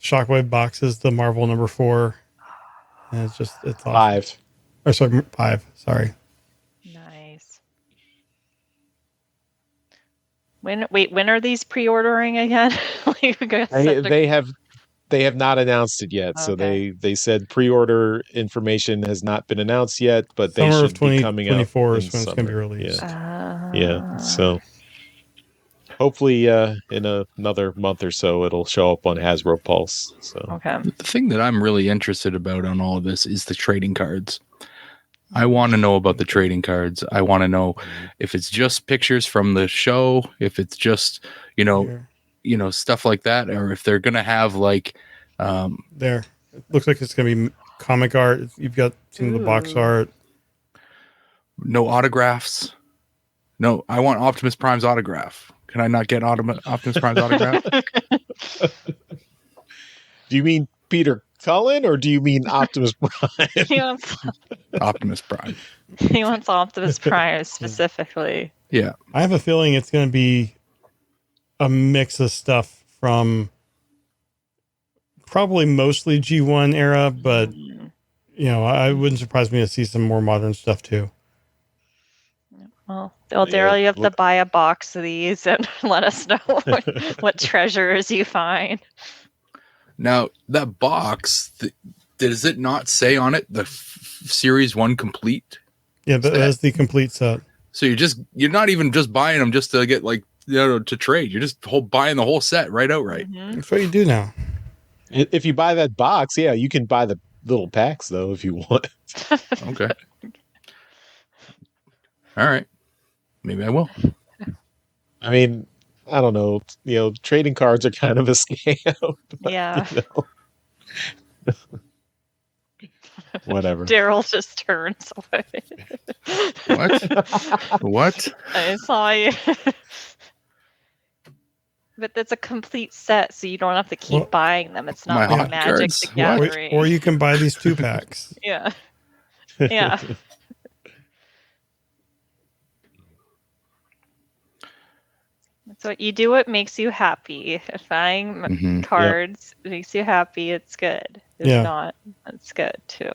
Shockwave boxes, the Marvel number 4. And it's awesome. 5. Or sorry, 5. Sorry. Nice. When are these pre-ordering again? They have not announced it yet. So Okay. they said pre-order information has not been announced yet, but they Summer of should be coming out 2024 in is when it's going to be released. Yeah. So hopefully in another month or so it'll show up on Hasbro Pulse. So Okay. The thing that I'm really interested about on all of this is the trading cards. I want to know about the trading cards. I want to know if it's just pictures from the show, if it's just, stuff like that, or if they're going to have like there. It looks like it's going to be comic art. You've got some of the box art. No autographs. No, I want Optimus Prime's autograph. Can I not get Optimus Prime's autograph? do you mean Peter Cullen or do you mean Optimus Prime? Optimus Prime. He wants Optimus Prime specifically. Yeah. I have a feeling it's going to be a mix of stuff from probably mostly G1 era, but I wouldn't surprise me to see some more modern stuff too. Well, Daryl, you have to buy a box of these and let us know what treasures you find. Now, that box, Does it not say on it the Series 1 complete? Yeah, that's the complete set. So you're not even just buying them just to get to trade. You're just buying the whole set right outright. Mm-hmm. That's what you do now. If you buy that box, yeah, you can buy the little packs though if you want. Okay. All right. Maybe I will. I mean, I don't know. Trading cards are kind of a scam. But, Yeah. Whatever. Daryl just turns away. What? I saw you. But that's a complete set, so you don't have to keep buying them. It's My not like hockey Magic cards? the What? Gathering. Or you can buy these 2-packs. Yeah. Yeah. So you do what makes you happy. If buying Mhm. cards makes you happy, it's good. If not, it's good too.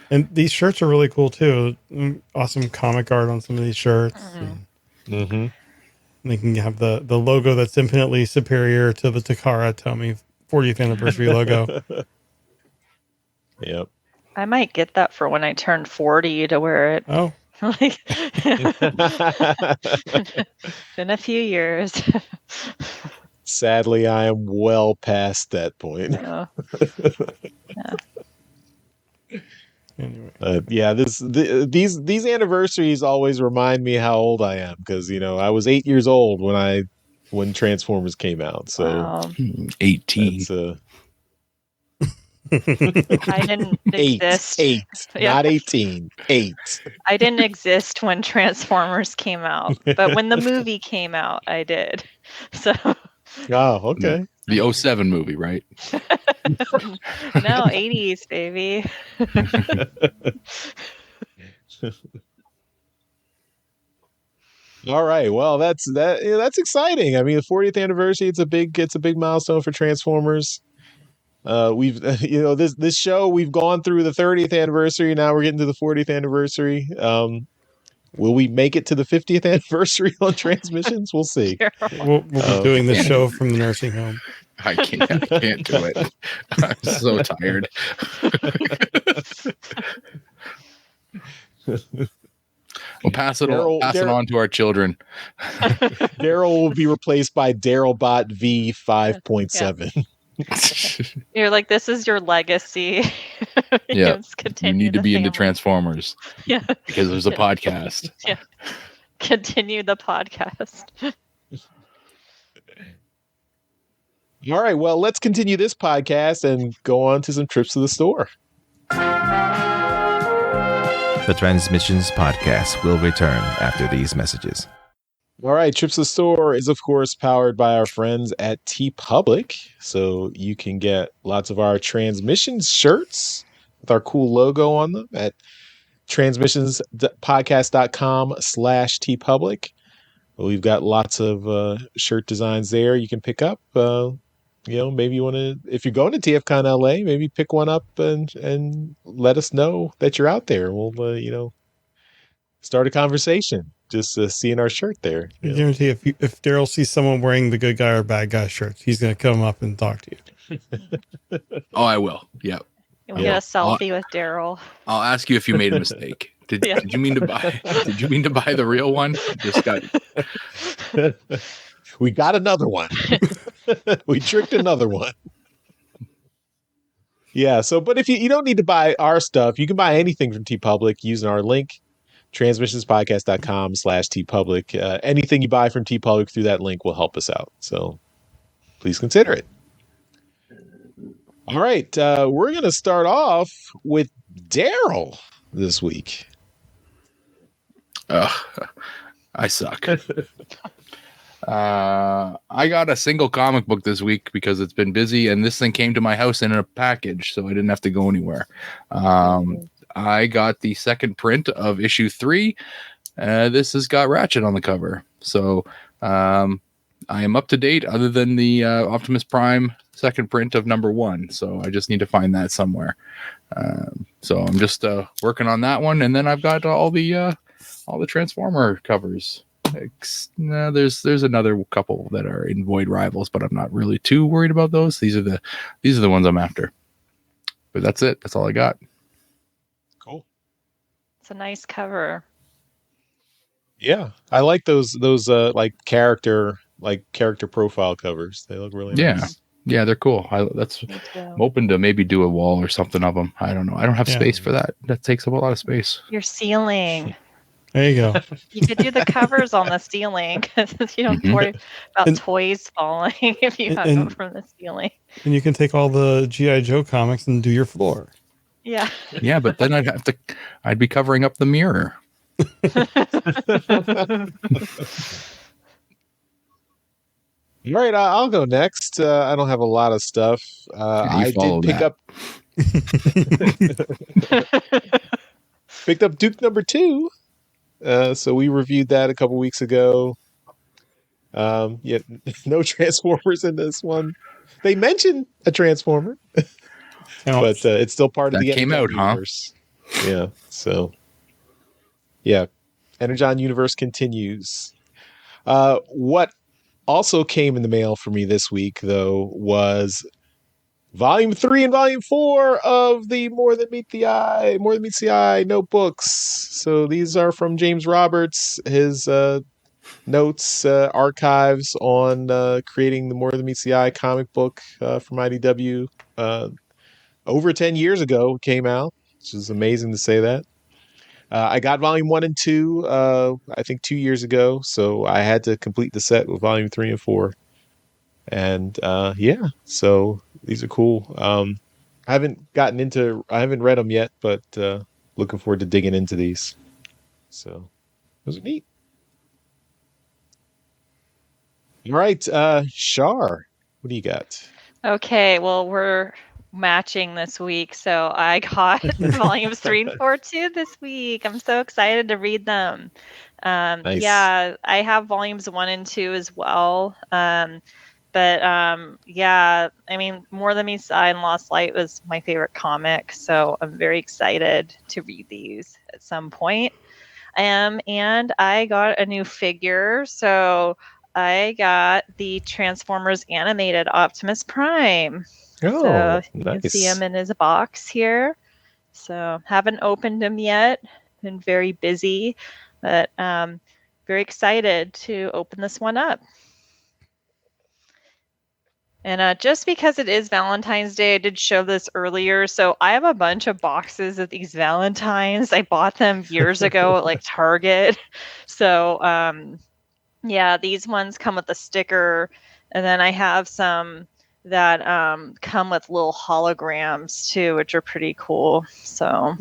And these shirts are really cool too. Awesome comic art on some of these shirts. Mm-hmm. They can have the logo that's infinitely superior to the Takara Tomy 40th anniversary logo. Yep. I might get that for when I turn 40 to wear it. Oh, Like, been a few years. Sadly, I am well past that point. Yeah. anyway. Yeah, these anniversaries always remind me how old I am because I was 8 years old when Transformers came out. So Wow. 18. that's I didn't exist. eight, Yeah. not 18. 8. I didn't exist when Transformers came out, but when the movie came out, I did. So Oh, okay. The 07 movie, right? no, 80s, baby. All right. Well, that's exciting. I mean, the 40th anniversary, it's a big milestone for Transformers. We've this show, we've gone through the 30th anniversary, now we're getting to the 40th anniversary. Will we make it to the 50th anniversary on transmissions? We'll see. We'll be doing this show from the nursing home. I can't do it. I'm so tired. We'll pass it on to our children. Daryl will be replaced by DarylBot V 5.7. You're like, this is your legacy. Yeah, Just you need to be into family. Transformers. Yeah, because there's a podcast. Yeah, continue the podcast. All right, well, let's continue this podcast and go on to some trips to the store. The Transmissions Podcast will return after these messages. All right, Trips to the Store is, of course, powered by our friends at TeePublic. So you can get lots of our Transmissions shirts with our cool logo on them at transmissionspodcast.com/TeePublic. We've got lots of shirt designs there you can pick up. Maybe you want to, if you're going to TFCon LA, maybe pick one up and let us know that you're out there. We'll, start a conversation. Just seeing our shirt there. I guarantee if Daryl sees someone wearing the good guy or bad guy shirts, he's going to come up and talk to you. Oh, I will. Yeah. You'll get a selfie with Daryl. I'll ask you if you made a mistake. Did you mean to buy? Did you mean to buy the real one? Just got. We got another one. We tricked another one. Yeah. So, but if you don't need to buy our stuff, you can buy anything from TeePublic using our link. transmissionspodcast.com/TeePublic. Anything you buy from TeePublic through that link will help us out. So please consider it. All right. We're going to start off with Daryl this week. I suck. I got a single comic book this week because it's been busy, and this thing came to my house in a package, so I didn't have to go anywhere. I got the second print of issue 3. This has got Ratchet on the cover. So I am up to date other than the Optimus Prime second print of number 1. So I just need to find that somewhere. So I'm just working on that one. And then I've got all the Transformer covers. There's another couple that are in Void Rivals, but I'm not really too worried about those. These are the ones I'm after. But that's it. That's all I got. Cool. It's a nice cover. Yeah, I like those like character profile covers. They look really Yeah. nice. Yeah, they're cool. Me I'm too. hoping to maybe do a wall or something of them. I don't know. I don't have Yeah. space for that. That takes up a lot of space. Your ceiling. There you go. You could do the covers on the ceiling because you don't Mhm. worry about And- toys falling if you hung them from the ceiling. And you can take all the G.I. Joe comics and do your floor. Yeah. Yeah, but then I'd be covering up the mirror. All right, I'll go next. I don't have a lot of stuff. I did follow pick that. picked up Duke number 2. So we reviewed that a couple weeks ago. Yeah, no Transformers in this one. They mentioned a Transformer, but it's still part of That the came Energon out, huh? universe. Yeah. So, yeah, Energon universe continues. What also came in the mail for me this week, though, was Volume 3 and Volume 4 of the More Than Meets the Eye notebooks. So these are from James Roberts, his notes, archives on creating the More Than Meets the Eye comic book from IDW. Over 10 years ago it came out, which is amazing to say that. I got Volume 1 and 2, I think 2 years ago, so I had to complete the set with Volume 3 and 4. And yeah, so these are cool. I haven't read them yet, but looking forward to digging into these. So those are neat. All right, Char, what do you got? Okay, well, we're matching this week. So I got volumes 3 and 4 too this week. I'm so excited to read them. Nice. Yeah, I have volumes 1 and 2 as well. Yeah, I mean, More Than Meets the Eye and Lost Light was my favorite comic. So I'm very excited to read these at some point. And I got a new figure. So I got the Transformers animated Optimus Prime. Oh, So you nice. can see him in his box here. So haven't opened him yet. Been very busy, but very excited to open this one up. And just because it is Valentine's Day, I did show this earlier. So I have a bunch of boxes of these Valentines. I bought them years ago at like Target. So yeah, these ones come with a sticker. And then I have some that come with little holograms too, which are pretty cool. So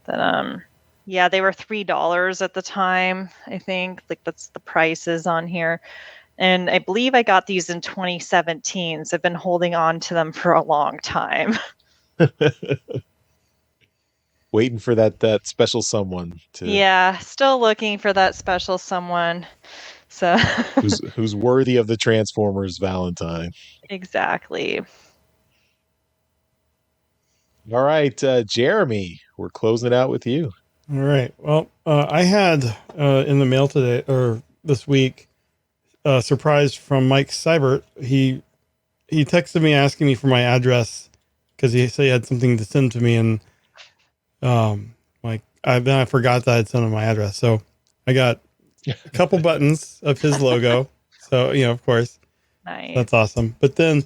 that yeah, they were $3 at the time, I think. Like that's the prices on here. And I believe I got these in 2017. So I've been holding on to them for a long time. Waiting for that special someone to Yeah, still looking for that special someone. So who's worthy of the Transformers Valentine. exactly. All right, Jeremy, we're closing it out with you. All right. Well, I had in the mail today or this week a surprise from Mike Seibert. He texted me asking me for my address because he said he had something to send to me, and then I forgot that I'd sent him my address. So I got a couple buttons of his logo. So of course, Nice. that's awesome. But then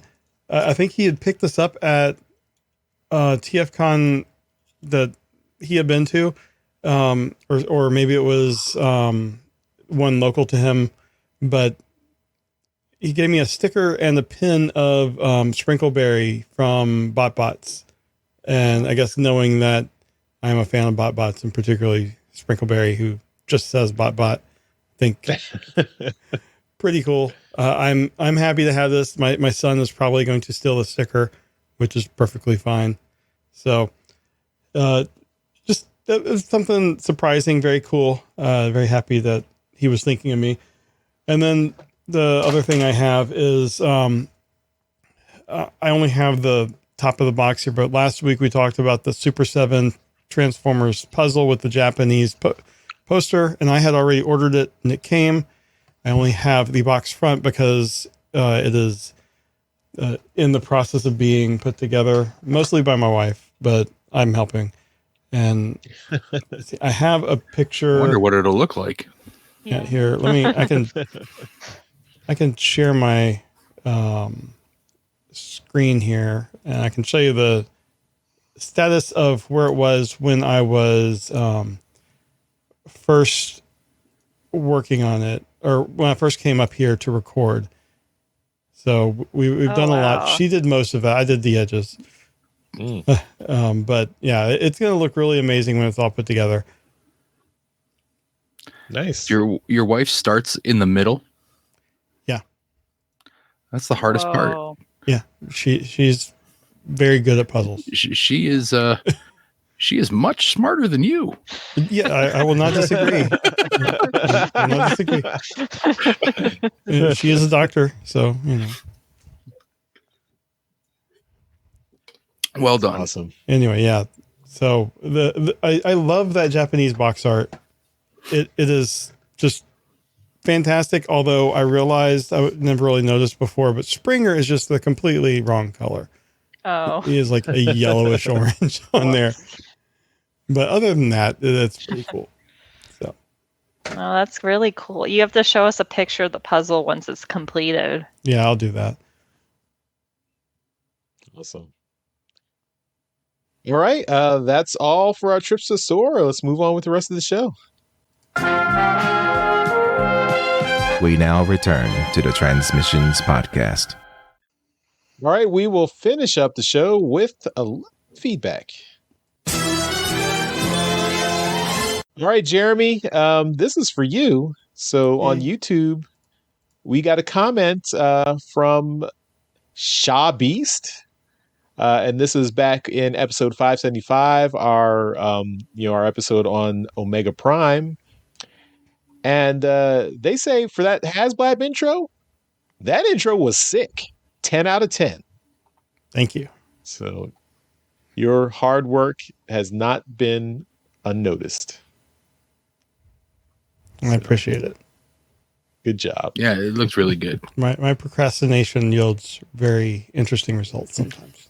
I think he had picked this up at TFCon that he had been to, or maybe it was one local to him, but he gave me a sticker and a pin of Sprinkleberry from BotBots. And I guess knowing that I'm a fan of BotBots and particularly Sprinkleberry, who just says BotBot, I think pretty cool. I'm happy to have this. My son is probably going to steal the sticker, which is perfectly fine. So just that was something surprising, very cool. Very happy that he was thinking of me. And then the other thing I have is I only have the top of the box here, but last week we talked about the Super 7 Transformers puzzle with the Japanese poster, and I had already ordered it and it came. I only have the box front because it is in the process of being put together, mostly by my wife, but I'm helping. And see, I have a I picture. wonder what it'll look like. Yeah, here. I can share my screen here, and I can show you the status of where it was when I was first working on it, or when I first came up here to record. So we've done a lot. She did most of it. I did the edges. But yeah, it's going to look really amazing when it's all put together. Nice. Your wife starts in the middle. Yeah. That's the hardest part. Yeah. She's very good at puzzles. She is much smarter than you. Yeah, I will not disagree. I will not disagree. She is a doctor, so you know. Well done. Awesome. Anyway, yeah. So I love that Japanese box art. It is just fantastic. Although I realized I never really noticed before, but Springer is just the completely wrong color. Oh, He is like a yellowish orange on there. But other than that, that's pretty cool. So. Oh, that's really cool. You have to show us a picture of the puzzle once it's completed. Yeah, I'll do that. Awesome. All right. That's all for our trips to the store. Let's move on with the rest of the show. We now return to the Transmissions Podcast. All right. We will finish up the show with a little feedback. All right, Jeremy, this is for you. So on YouTube, we got a comment from Shaw Beast. And this is back in episode 575, our episode on Omega Prime. And they say for that HasBlab intro, that intro was sick. 10 out of 10. Thank you. So your hard work has not been unnoticed. I appreciate it. Good job. Yeah, it looks really good. My procrastination yields very interesting results sometimes.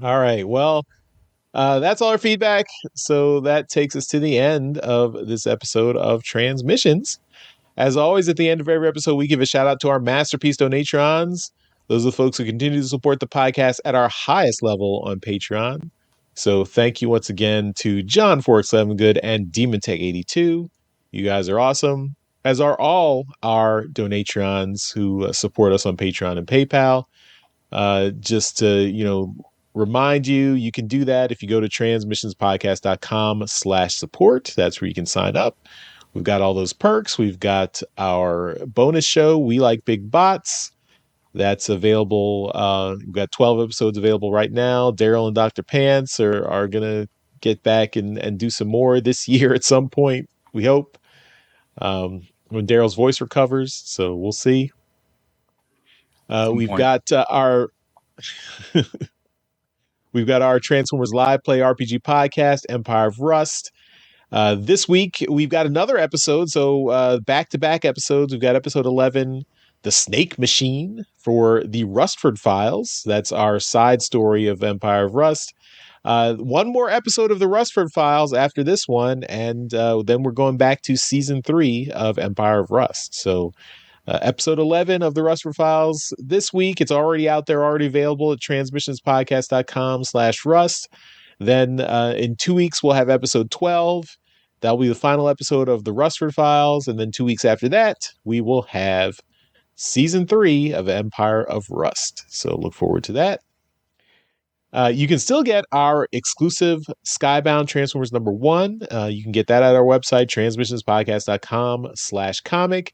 All right. Well, that's all our feedback. So that takes us to the end of this episode of Transmissions. As always, at the end of every episode, we give a shout out to our masterpiece donatrons. Those are the folks who continue to support the podcast at our highest level on Patreon. So thank you once again to John Forks11 and Demon Tech 82. You guys are awesome, as are all our donatrons who support us on Patreon and PayPal. Just to, remind you, you can do that if you go to transmissionspodcast.com/support. That's where you can sign up. We've got all those perks. We've got our bonus show, We Like Big Bots. That's available. We've got 12 episodes available right now. Daryl and Dr. Pants are going to get back and do some more this year at some point, we hope, when Daryl's voice recovers. So we'll see. We've got our Transformers Live Play RPG podcast, Empire of Rust. This week, we've got another episode. So back-to-back episodes. We've got episode 11, The Snake Machine, for the Rustford Files. That's our side story of Empire of Rust. One more episode of the Rustford Files after this one, and then we're going back to season 3 of Empire of Rust. So episode 11 of the Rustford Files this week. It's already out there, already available at transmissionspodcast.com/rust. Then in 2 weeks, we'll have episode 12. That'll be the final episode of the Rustford Files. And then 2 weeks after that, we will have season 3 of Empire of Rust. So look forward to that. You can still get our exclusive Skybound Transformers #1. You can get that at our website, transmissionspodcast.com/comic.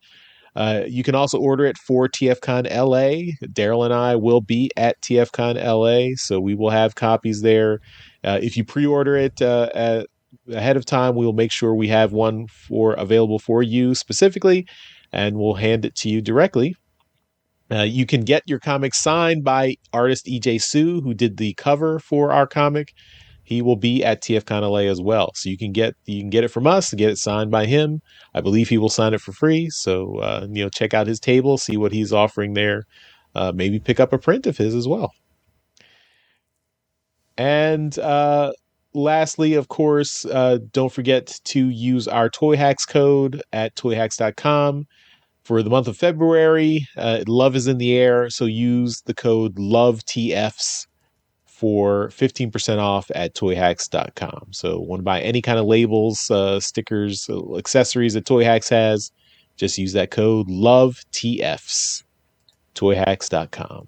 You can also order it for TFCon LA. Daryl and I will be at TFCon LA, so we will have copies there. If you pre-order it ahead of time, we will make sure we have one available for you specifically, and we'll hand it to you directly. You can get your comic signed by artist E.J. Sue, who did the cover for our comic. he will be at TFCon LA as well. So you can get it from us, get it signed by him. I believe he will sign it for free. So check out his table, see what he's offering there. Maybe pick up a print of his as well. And lastly, of course, don't forget to use our Toy Hacks code at toyhacks.com for the month of February. Love is in the air, so use the code LOVETFs for 15% off at toyhacks.com. So want to buy any kind of labels, stickers, accessories that Toy Hacks has, just use that code LOVETFs, toyhacks.com.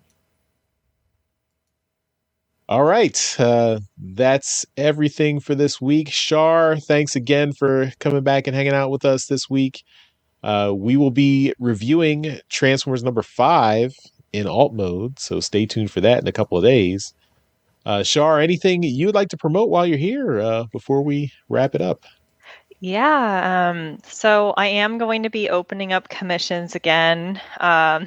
All right. That's everything for this week. Char, thanks again for coming back and hanging out with us this week. We will be reviewing Transformers number 5 in alt mode, so stay tuned for that in a couple of days. Char, anything you'd like to promote while you're here before we wrap it up? Yeah, so I am going to be opening up commissions again. I'd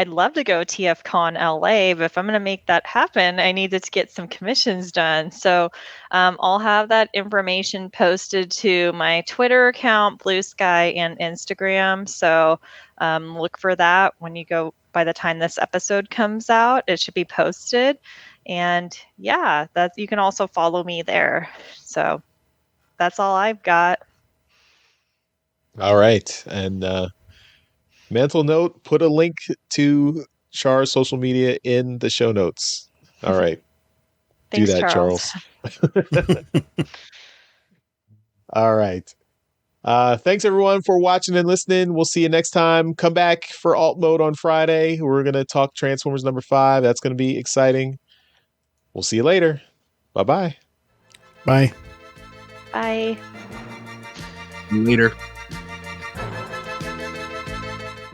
love to go TFCon LA, but if I'm going to make that happen, I needed to get some commissions done. So I'll have that information posted to my Twitter account, Blue Sky, and Instagram. So look for that when you go. By the time this episode comes out, it should be posted. And yeah, you can also follow me there. So that's all I've got. All right. And mental note, put a link to Char's social media in the show notes. All right. Thanks, do that, Charles. All right. Thanks everyone for watching and listening. We'll see you next time. Come back for alt mode on Friday. We're going to talk Transformers number 5. That's going to be exciting. We'll see you later. Bye-bye. Bye. Bye. Later.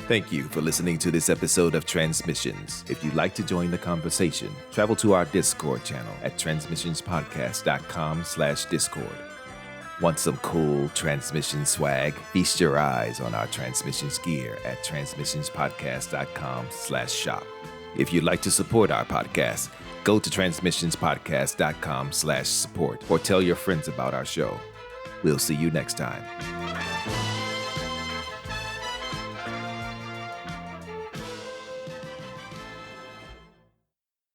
Thank you for listening to this episode of Transmissions. If you'd like to join the conversation, travel to our Discord channel at transmissionspodcast.com/Discord. Want some cool transmission swag? Feast your eyes on our transmissions gear at transmissionspodcast.com/shop. If you'd like to support our podcast, go to transmissionspodcast.com/support or tell your friends about our show. We'll see you next time.